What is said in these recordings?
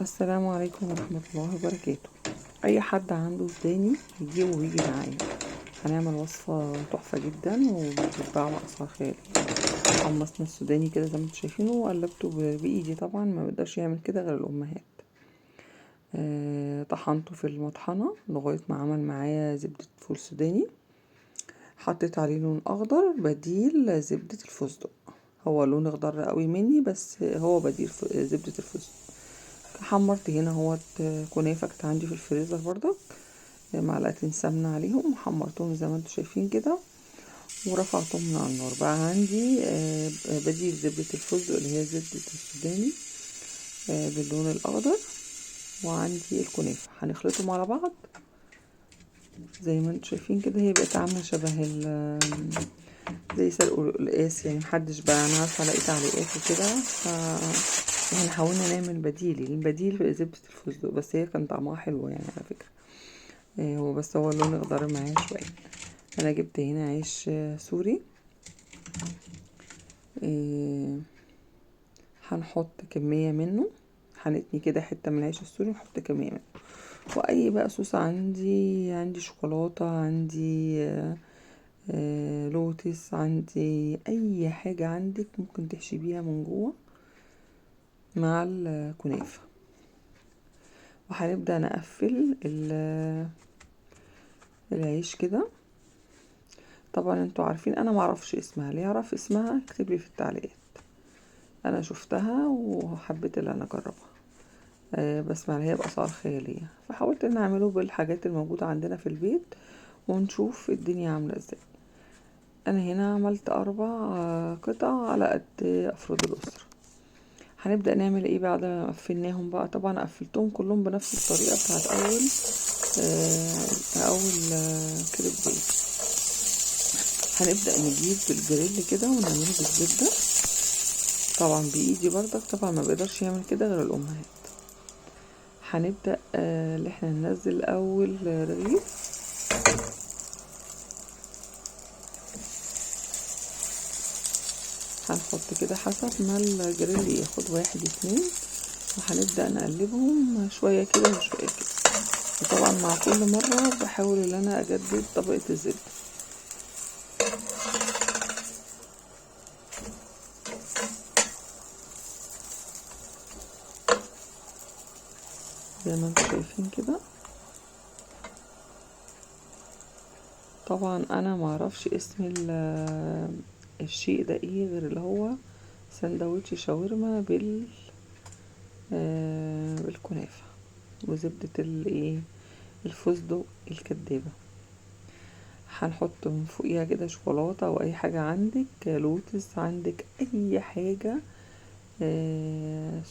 السلام عليكم ورحمة الله وبركاته. اي حد عنده سوداني يجيبه ويجي معايا. هنعمل وصفة تحفة جدا وبتتباع بأسعار خيالية. حمصنا السوداني كده زي ما انتم شايفينه وقلبته بايدي، طبعا ما بيقدرش يعمل كده غير الامهات. طحنته في المطحنة لغاية ما عمل معايا زبدة فول سوداني. حطيت عليه لون اخضر بديل زبدة الفستق. هو لون اخضر قوي مني بس هو بديل زبدة الفستق. حمرت هنا اهوت كنافة كانت عندي في الفريزر برضك، معلقتين سمنة عليهم وحمرتهم زي ما انتم شايفين كده ورفعتهم من على النار. بقى عندي بديل زبدة الفستق اللي هي زبدة السوداني باللون الاخضر، وعندي الكنافة هنخلطهم على بعض زي ما انتم شايفين كده. هي بقت عاملة شبه زي سلق القلقاس، يعني محدش بقى، انا عارفة لقيت تعليقات وكده احنا حاولنا نعمل البديل زبدة الفستق، بس هي كان طعمها حلو يعني على فكرة. هو بس هو اللون اخضر معايا شوية. انا جبت هنا عيش سوري. هنحط كمية منه، هنتني كده حتة من العيش السوري ونحط كمية منه. واي بقى صوص عندي شوكولاتة، عندي لوتس، عندي اي حاجة عندك ممكن تحشي بيها من جوه مع الكنافة. وهنبدأ نقفل العيش كده. طبعا انتوا عارفين انا معرفش اسمها، اللي يعرف اسمها اكتب لي في التعليقات. انا شفتها وحبيت ان انا اجربها، بس هي باسعار خياليه، فحاولت ان اعمله بالحاجات الموجوده عندنا في البيت ونشوف الدنيا عامله ازاي. انا هنا عملت 4 قطع على قد افراد الاسره. هنبدا نعمل ايه بعد ما قفلناهم بقى؟ طبعا قفلتهم كلهم بنفس الطريقه بتاعت اول كريب بيت. هنبدأ نجيب الجريل كده ونعمله بالزبدة، طبعا بايدي برضك، طبعا ما بقدرش يعمل كده غير الامهات. هنبدأ اللي احنا ننزل اول رغيف. هنحط كده حسب ما الجريل ياخد 1 2، وهنبدأ نقلبهم شوية كده وشوية كده. وطبعا مع كل مرة بحاول ان انا اجدد طبقة الزبدة. زي ما انتم شايفين كده. طبعا انا معرفش اسم الشيء ده ايه غير اللي هو سندوتش شاورما بالكنافة وزبدة الفستق الكدابة. هنحط من فوقيها كده شوكولاتة او اي حاجة عندك، لوتس عندك، اي حاجة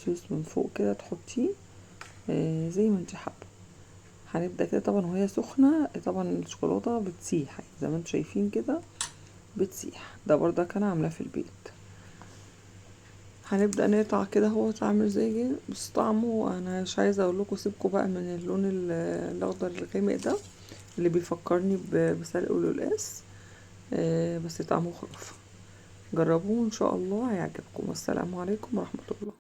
صوص من فوق كده تحطيه زي ما انت حابة. هنبدأ كده طبعا وهي سخنة، طبعا الشوكولاتة بتسيح زي ما انتم شايفين كده بتسيح. ده برضه كان عاملاه في البيت. هنبدأ نقطع كده، هو عامل زي بس طعمه انا مش عايزه اقول لكم، سيبكم بقى من اللون الاخضر الغامق ده اللي بيفكرني بسلق القلقاس. بس طعمه خرافه. جربوه ان شاء الله هيعجبكم. والسلام عليكم ورحمه الله.